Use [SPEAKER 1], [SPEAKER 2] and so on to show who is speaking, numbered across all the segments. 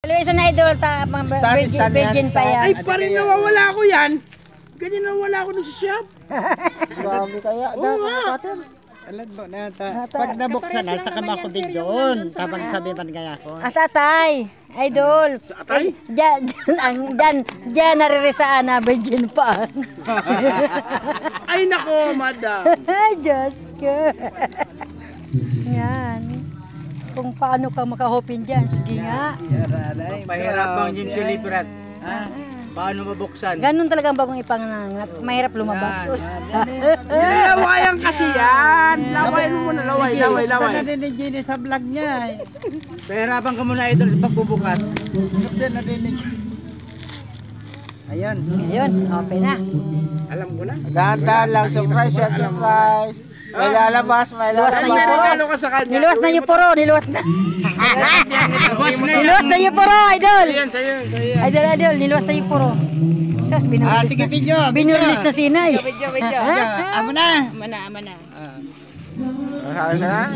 [SPEAKER 1] Luisa na idol, virgin pa yan.
[SPEAKER 2] Ay, pa rin nawawala ako yan. Ganyan nawawala ako dun sa shop.
[SPEAKER 3] Grabe kaya.
[SPEAKER 2] Oo nga.
[SPEAKER 3] Alam mo na, pag nabuksan na, saka makubig doon. Tapang sabi man kaya ko.
[SPEAKER 1] Sa atay, idol.
[SPEAKER 2] Sa atay?
[SPEAKER 1] Diyan naririsaan na virgin pa.
[SPEAKER 2] Ay nako, madam.
[SPEAKER 1] Ay, Diyos ko. Yan. Kung paano ka makahopin dyan, sige nga.
[SPEAKER 3] Mahirap bang yung siliprat? Paano mabuksan?
[SPEAKER 1] Ganun talaga ang bagong ipangangat. Mahirap lumabas.
[SPEAKER 2] Lawayan kasi yan. Lawayan mo muna, laway.
[SPEAKER 3] Sana din ni Jenny sa vlog niya. Pahirapan ka muna idol sa pagbubukas. Sabi na din ni Jenny. Ayun.
[SPEAKER 1] Ayun, okay na.
[SPEAKER 2] Alam ko na.
[SPEAKER 3] Dahan-dahan lang, surprise yan, surprise. May lalabas, may
[SPEAKER 1] Luwas na yung puro.
[SPEAKER 2] Ano ka sa kanya?
[SPEAKER 1] Niluwas na yung puro, niluwas na. Niluwas na yung puro, idol.
[SPEAKER 2] Yan, sa'yo.
[SPEAKER 1] Idol, niluwas na yung puro. Sus, binurlis
[SPEAKER 3] sige,
[SPEAKER 1] na.
[SPEAKER 3] video.
[SPEAKER 1] Binurlis na sinay.
[SPEAKER 3] Amo na.
[SPEAKER 1] Ama na.
[SPEAKER 2] Saan ka na?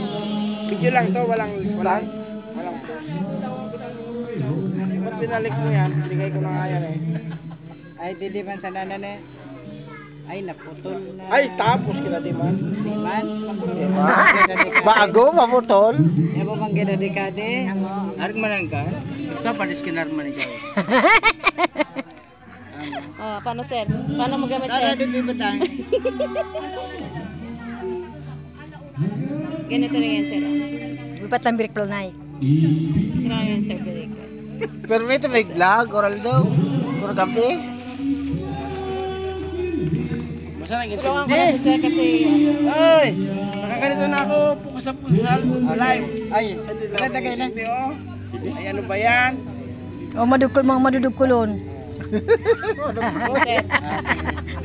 [SPEAKER 2] Video lang to, walang stand. Walang po. Ba't binalik mo yan? Binigay ko na nga yan eh.
[SPEAKER 3] Ay, di man sa nanan eh. Ay, naputol na.
[SPEAKER 2] Ay, tapos kita di man.
[SPEAKER 3] Di man.
[SPEAKER 2] Bago, maputol.
[SPEAKER 3] Yan mo bang ginadikade? Arag manang ka? Ito, paniskinar man ikaw.
[SPEAKER 1] Oh, paano sir? Paano mo gamit
[SPEAKER 3] Tara, di bibatang.
[SPEAKER 1] Ganito rin yan sir. Lipat ng brick planay. Kailangan yan sir, brick.
[SPEAKER 2] Pero may ito may vlog, oral daw. Puro gabi.
[SPEAKER 1] Tulungan ko na si sir kasi
[SPEAKER 2] Ay! Nakaganito na ako, pusap-pusal, live.
[SPEAKER 3] Ay, maganda kayo na.
[SPEAKER 2] Ay, ano ba yan?
[SPEAKER 1] oh, madudugkulon.
[SPEAKER 2] Hindi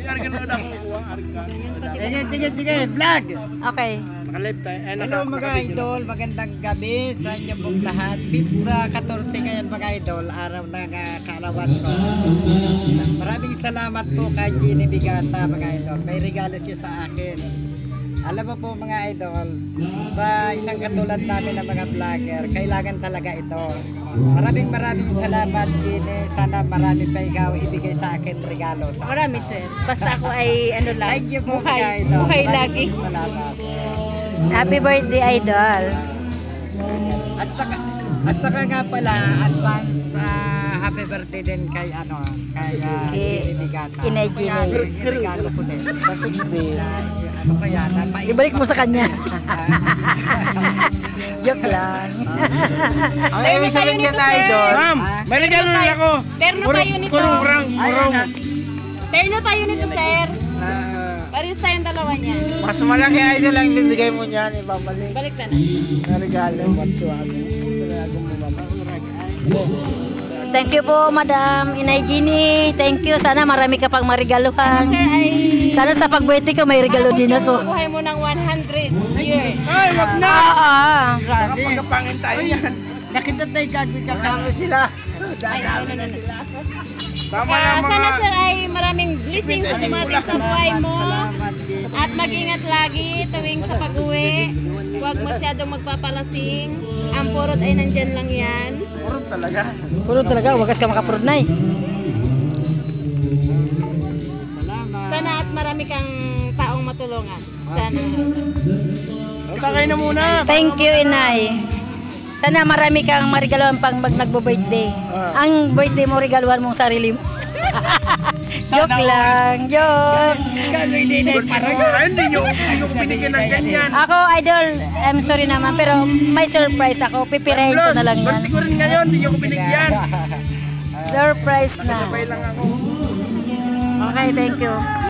[SPEAKER 2] ka ganoon ako kuha,
[SPEAKER 3] Sige, vlog.
[SPEAKER 1] Okay.
[SPEAKER 2] Naka-live tayo.
[SPEAKER 3] Hello mga idol, magandang gabi sa inyo pong lahat. Pizza 14 ngayon mga idol, araw ng kaarawan ko. Maraming salamat po kay Jenny Bigata mga idol. May regalo siya sa akin. Alam mo po mga idol, sa isang katulad namin ng mga vlogger, kailangan talaga ito. Maraming salamat Jenny. Sana marami pa ikaw ibigay sa akin regalo.
[SPEAKER 1] Marami sir. Basta ako ay ano lang.
[SPEAKER 3] Thank you po mga idol.
[SPEAKER 1] Buhay
[SPEAKER 3] Maraming
[SPEAKER 1] lagi.
[SPEAKER 3] Salamat.
[SPEAKER 1] Happy birthday idol.
[SPEAKER 3] At saka nga pala, advance happy birthday din kay
[SPEAKER 1] Kay
[SPEAKER 3] Bigata.
[SPEAKER 1] Inay Jenny.
[SPEAKER 3] Regalo ko din.
[SPEAKER 2] Sa 60.
[SPEAKER 3] Ano kaya?
[SPEAKER 1] Ibalik mo sa kanya. Joke lang.
[SPEAKER 2] Ang ibig sabihin niya tayo doon. Ma'am, may regalo na ako.
[SPEAKER 1] Terno tayo nito.
[SPEAKER 2] Kurang.
[SPEAKER 1] Terno tayo nito sir. Paris tayong dalawa niya.
[SPEAKER 2] Mas malaki idol lang bibigay mo niyan, ibabalik.
[SPEAKER 1] Balik na na.
[SPEAKER 2] Na regalo.
[SPEAKER 1] Thank you po, Madam Inay Jenny. Thank you. Sana marami ka pang marigaluhan.
[SPEAKER 4] Sir, ay
[SPEAKER 1] Sana sa pag-birthday ko may regalo din ako.
[SPEAKER 4] buhay mo ng 100 years.
[SPEAKER 2] Ay, wag na!
[SPEAKER 1] Grabe.
[SPEAKER 2] Pagkapangin tayo yan.
[SPEAKER 3] Nakita tayo gagawin ka
[SPEAKER 2] Dami sila.
[SPEAKER 4] Ay, no.
[SPEAKER 2] Tama na mga...
[SPEAKER 4] Sana sir ay maraming blessings sa dumating sa buhay mo.
[SPEAKER 3] Salamat din.
[SPEAKER 4] At mag-ingat lagi tuwing sa pag-uwi. Huwag masyadong magpapalasing. Ang purot ay nandyan lang yan.
[SPEAKER 2] Puro talaga.
[SPEAKER 1] Puro talaga, wagas ka makapurod na eh.
[SPEAKER 3] Salamat.
[SPEAKER 4] Sana at marami kang taong matulungan. Sana.
[SPEAKER 2] Tagay na muna.
[SPEAKER 1] Thank you, Inay. Sana marami kang marigaluhan pang nagbo-birthday. Ang birthday mo, regaluhan mong sarili mo. Joke lang, joke.
[SPEAKER 3] Gagawin din ay parang.
[SPEAKER 2] Ay, hindi nyo ko binigyan ng ganyan.
[SPEAKER 1] Ako, idol, I'm sorry naman, pero may surprise ako. Pipirahin ko na lang yan.
[SPEAKER 2] Birthday ko rin ngayon, hindi nyo ko binigyan.
[SPEAKER 1] Surprise na.
[SPEAKER 2] Sabay lang ako.
[SPEAKER 1] Okay, thank you.